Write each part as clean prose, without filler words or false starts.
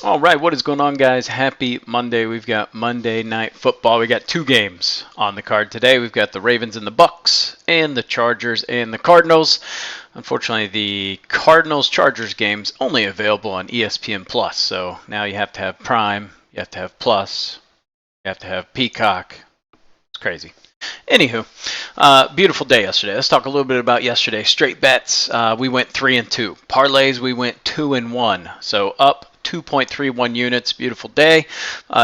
All right, what is going on, guys? Happy Monday. We've got Monday Night Football. We got two games on the card today. We've got the Ravens and the Bucs, and the Chargers and the Cardinals. Unfortunately, the Cardinals-Chargers game's only available on ESPN Plus, so now you have to have Prime, you have to have Plus, you have to have Peacock. It's crazy. Anywho, beautiful day yesterday. Let's talk a little bit about yesterday. Straight bets, we went 3 and 2. Parlays, we went 2 and 1. So up 2.31 units. Beautiful day.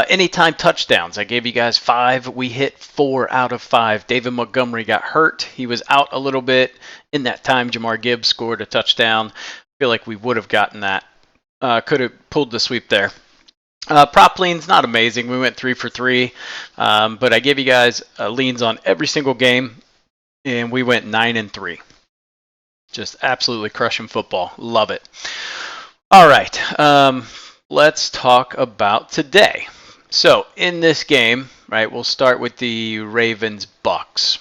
Anytime touchdowns, I gave you guys 5. We hit 4 out of 5. David Montgomery got hurt. He was out a little bit. In that time, Jamar Gibbs scored a touchdown. I feel like we would have gotten that. Could have pulled the sweep there. Prop leans, not amazing. We went 3 for 3, but I gave you guys leans on every single game, and we went 9 and 3. Just absolutely crushing football. Love it. All right, let's talk about today. So in this game, right, we'll start with the Ravens Bucs.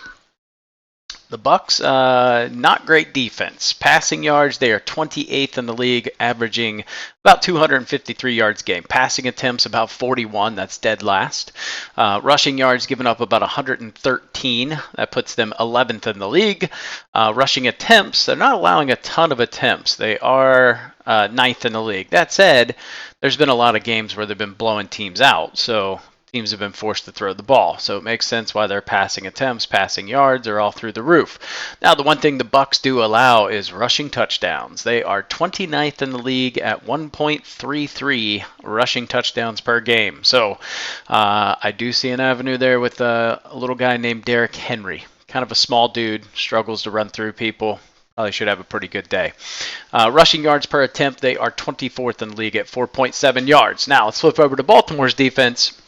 The Bucs, not great defense. Passing yards, they are 28th in the league, averaging about 253 yards a game. Passing attempts, about 41. That's dead last. Rushing yards, given up about 113. That puts them 11th in the league. Rushing attempts, they're not allowing a ton of attempts. They are 9th in the league. That said, there's been a lot of games where they've been blowing teams out, so teams have been forced to throw the ball. So it makes sense why their passing attempts, passing yards are all through the roof. Now, the one thing the Bucs do allow is rushing touchdowns. They are 29th in the league at 1.33 rushing touchdowns per game. So I do see an avenue there with a little guy named Derrick Henry. Kind of a small dude, struggles to run through people. Probably should have a pretty good day. Rushing yards per attempt, they are 24th in the league at 4.7 yards. Now, let's flip over to Baltimore's defense.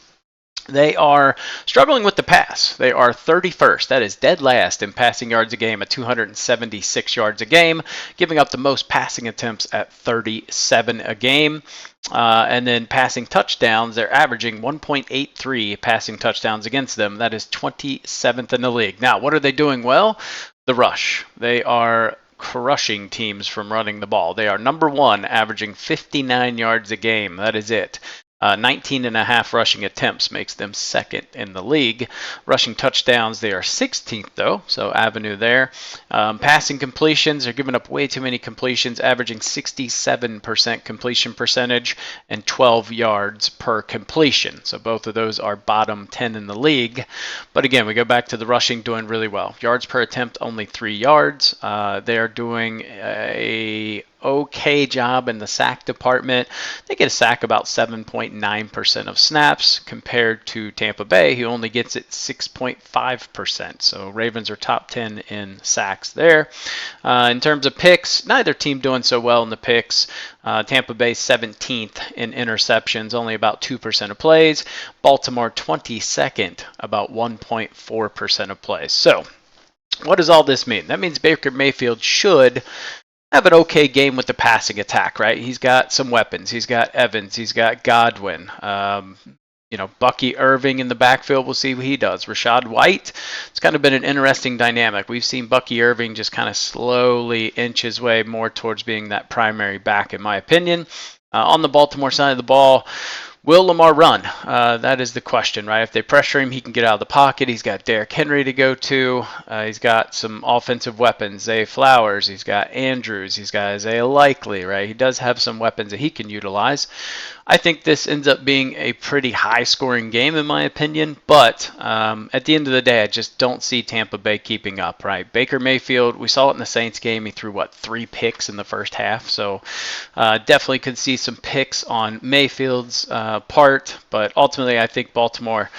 They are struggling with the pass. They are 31st. That is dead last in passing yards a game at 276 yards a game, giving up the most passing attempts at 37 a game. And then passing touchdowns, they're averaging 1.83 passing touchdowns against them. That is 27th in the league. Now, what are they doing well? The rush. They are crushing teams from running the ball. They are number 1, averaging 59 yards a game. That is it. 19.5 rushing attempts makes them 2nd in the league. Rushing touchdowns, they are 16th though, so avenue there. Passing completions, they're giving up way too many completions, averaging 67% completion percentage and 12 yards per completion. So both of those are bottom 10 in the league. But again, we go back to the rushing doing really well. Yards per attempt, only 3 yards. They are doing a okay job in the sack department. They get a sack about 7.9% of snaps compared to Tampa Bay, who only gets it 6.5%. So Ravens are top 10 in sacks there. In terms of picks, neither team doing so well in the picks. Tampa Bay 17th in interceptions, only about 2% of plays. Baltimore 22nd, about 1.4% of plays. So what does all this mean? That means Baker Mayfield should have an okay game with the passing attack, right? He's got some weapons. He's got Evans. He's got Godwin. Bucky Irving in the backfield. We'll see what he does. Rachaad White. It's kind of been an interesting dynamic. We've seen Bucky Irving just kind of slowly inch his way more towards being that primary back, in my opinion. On the Baltimore side of the ball, will Lamar run? That is the question, right? If they pressure him, he can get out of the pocket. He's got Derrick Henry to go to. He's got some offensive weapons. Zay Flowers. He's got Andrews. He's got Isaiah Likely, right? He does have some weapons that he can utilize. I think this ends up being a pretty high-scoring game, in my opinion. But at the end of the day, I just don't see Tampa Bay keeping up, right? Baker Mayfield, we saw it in the Saints game. He threw, 3 picks in the first half. So definitely could see some picks on Mayfield's part. But ultimately, I think Baltimore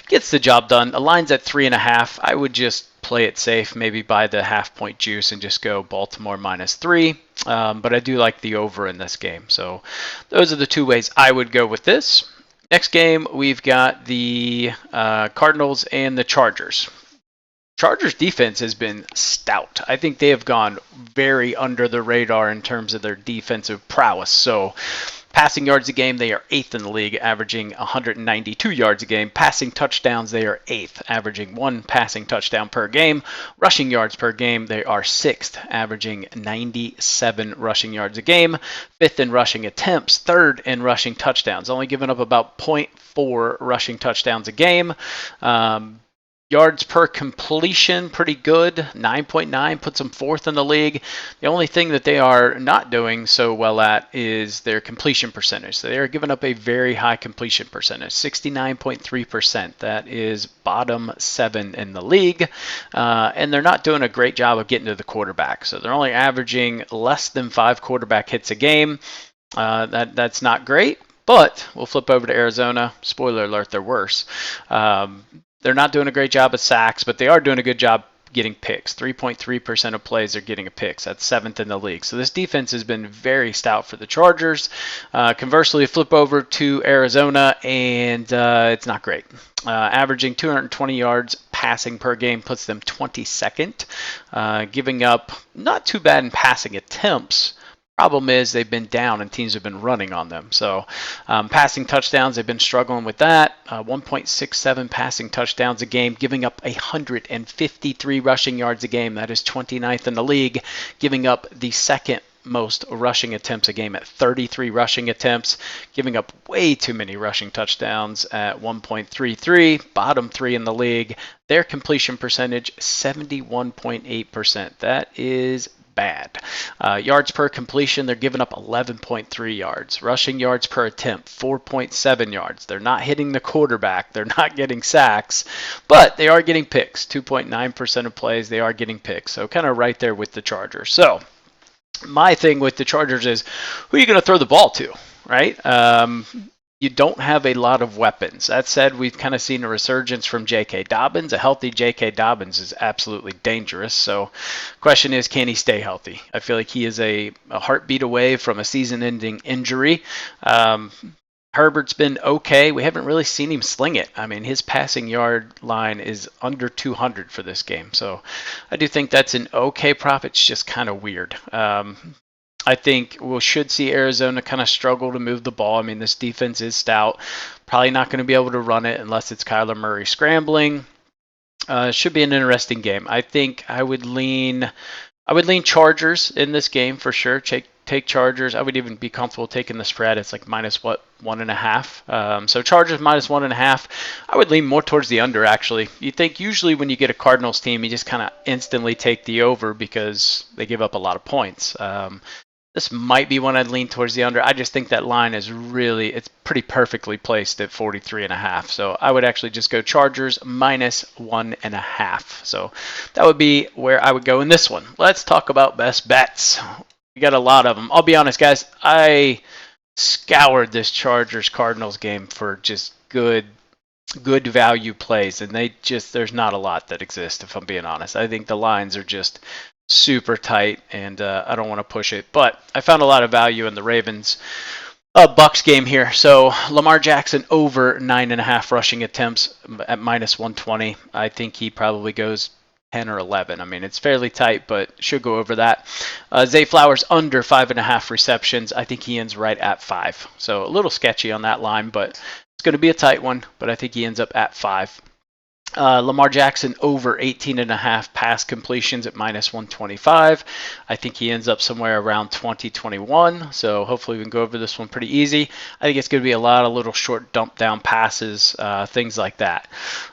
gets the job done. The line's at 3.5. I would just play it safe, maybe buy the half-point juice and just go Baltimore -3. But I do like the over in this game. So those are the 2 ways I would go with this. Next game, we've got the Cardinals and the Chargers. Chargers defense has been stout. I think they have gone very under the radar in terms of their defensive prowess. So Passing yards a game, they are 8th in the league, averaging 192 yards a game. Passing touchdowns, they are 8th, averaging 1 passing touchdown per game. Rushing yards per game, they are 6th, averaging 97 rushing yards a game. 5th in rushing attempts, 3rd in rushing touchdowns, only giving up about 0.4 rushing touchdowns a game. Yards per completion, pretty good. 9.9 puts them 4th in the league. The only thing that they are not doing so well at is their completion percentage. So they are giving up a very high completion percentage, 69.3%. That is bottom 7 in the league. And they're not doing a great job of getting to the quarterback. So they're only averaging less than 5 quarterback hits a game. That's not great. But we'll flip over to Arizona. Spoiler alert, they're worse. They're not doing a great job at sacks, but they are doing a good job getting picks. 3.3% of plays are getting a picks. That's 7th in the league. So this defense has been very stout for the Chargers. Conversely, flip over to Arizona, and it's not great. Averaging 220 yards passing per game puts them 22nd. Giving up not too bad in passing attempts. Problem is they've been down and teams have been running on them. So passing touchdowns, they've been struggling with that. 1.67 passing touchdowns a game, giving up 153 rushing yards a game. That is 29th in the league, giving up the second most rushing attempts a game at 33 rushing attempts, giving up way too many rushing touchdowns at 1.33, bottom 3 in the league. Their completion percentage, 71.8%. That is bad. Yards per completion, they're giving up 11.3 yards. Rushing yards per attempt, 4.7 yards. They're not hitting the quarterback. They're not getting sacks, but they are getting picks. 2.9% of plays, they are getting picks. So kind of right there with the Chargers. So my thing with the Chargers is, who are you going to throw the ball to, right? You don't have a lot of weapons. That said, we've kind of seen a resurgence from J.K. Dobbins. A healthy J.K. Dobbins is absolutely dangerous. So question is, can he stay healthy? I feel like he is a heartbeat away from a season-ending injury. Herbert's been okay. We haven't really seen him sling it. I mean, his passing yard line is under 200 for this game. So I do think that's an okay prop. It's just kind of weird. I think we should see Arizona kind of struggle to move the ball. I mean, this defense is stout. Probably not going to be able to run it unless it's Kyler Murray scrambling. Should be an interesting game. I think I would lean Chargers in this game for sure. Take Chargers. I would even be comfortable taking the spread. It's like -1.5. So Chargers -1.5. I would lean more towards the under, actually. You think usually when you get a Cardinals team, you just kind of instantly take the over because they give up a lot of points. This might be one I'd lean towards the under. I just think that line is it's pretty perfectly placed at 43.5. So I would actually just go Chargers -1.5. So that would be where I would go in this one. Let's talk about best bets. We got a lot of them. I'll be honest, guys. I scoured this Chargers-Cardinals game for just good value plays, and there's not a lot that exists, if I'm being honest. I think the lines are just super tight, and I don't want to push it. But I found a lot of value in the Ravens Bucs game here. So Lamar Jackson over 9.5 rushing attempts at -120. I think he probably goes 10 or 11. I mean, it's fairly tight, but should go over that. Zay Flowers under 5.5 receptions. I think he ends right at 5. So a little sketchy on that line, but it's going to be a tight one. But I think he ends up at 5. Lamar Jackson over 18.5 pass completions at -125. I think he ends up somewhere around 20-21. So hopefully we can go over this one pretty easy. I think it's going to be a lot of little short dump down passes, things like that.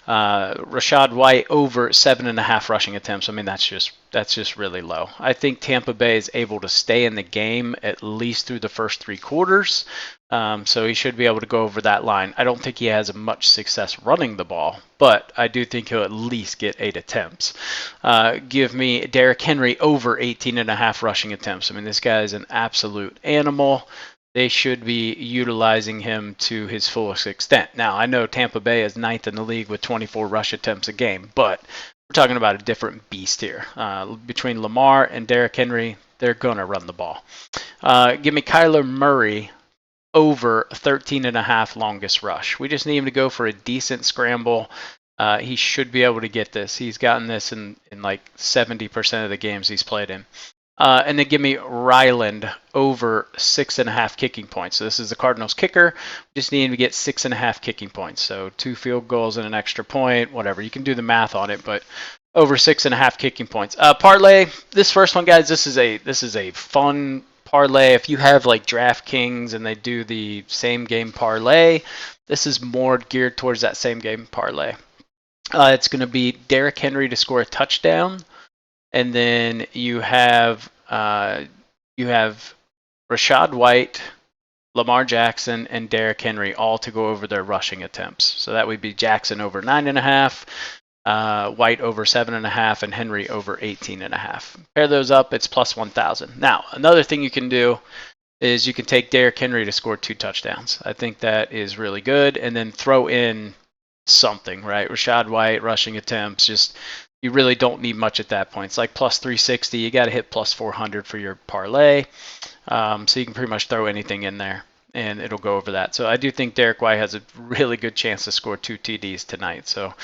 Rachaad White over 7.5 rushing attempts. I mean, that's just really low. I think Tampa Bay is able to stay in the game at least through the first 3 quarters. So he should be able to go over that line. I don't think he has much success running the ball, but I do think he'll at least get 8 attempts. Give me Derrick Henry over 18.5 rushing attempts. I mean, this guy is an absolute animal. They should be utilizing him to his fullest extent. Now, I know Tampa Bay is 9th in the league with 24 rush attempts a game, but we're talking about a different beast here. Between Lamar and Derrick Henry, they're going to run the ball. Give me Kyler Murray over 13.5 longest rush. We just need him to go for a decent scramble. He should be able to get this. He's gotten this in like 70% of the games he's played in. And then give me Ryland over 6.5 kicking points. So this is the Cardinals kicker. We just need him to get 6.5 kicking points. So 2 field goals and an extra point, whatever. You can do the math on it, but over 6.5 kicking points. Parlay. This first one, guys. This is a fun parlay. If you have like DraftKings and they do the same game parlay, this is more geared towards that same game parlay. It's going to be Derrick Henry to score a touchdown. And then you have Rashad White, Lamar Jackson, and Derrick Henry all to go over their rushing attempts. So that would be Jackson over 9.5, White over 7.5, and Henry over 18.5. Pair those up, it's plus 1,000. Now, another thing you can do is you can take Derrick Henry to score 2 touchdowns. I think that is really good. And then throw in something, right? Rashad White, rushing attempts, just you really don't need much at that point. It's like plus 360. You got to hit plus 400 for your parlay. So you can pretty much throw anything in there, and it'll go over that. So I do think Derek White has a really good chance to score 2 TDs tonight. So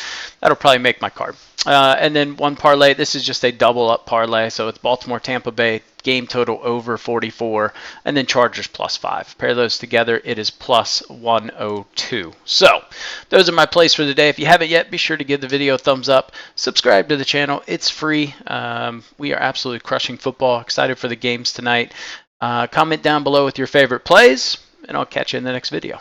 that'll probably make my card. And then one parlay. This is just a double up parlay. So it's Baltimore, Tampa Bay, game total over 44, and then Chargers plus 5. Pair those together, it is plus 102. So those are my plays for the day. If you haven't yet, be sure to give the video a thumbs up. Subscribe to the channel. It's free. We are absolutely crushing football. Excited for the games tonight. Comment down below with your favorite plays, and I'll catch you in the next video.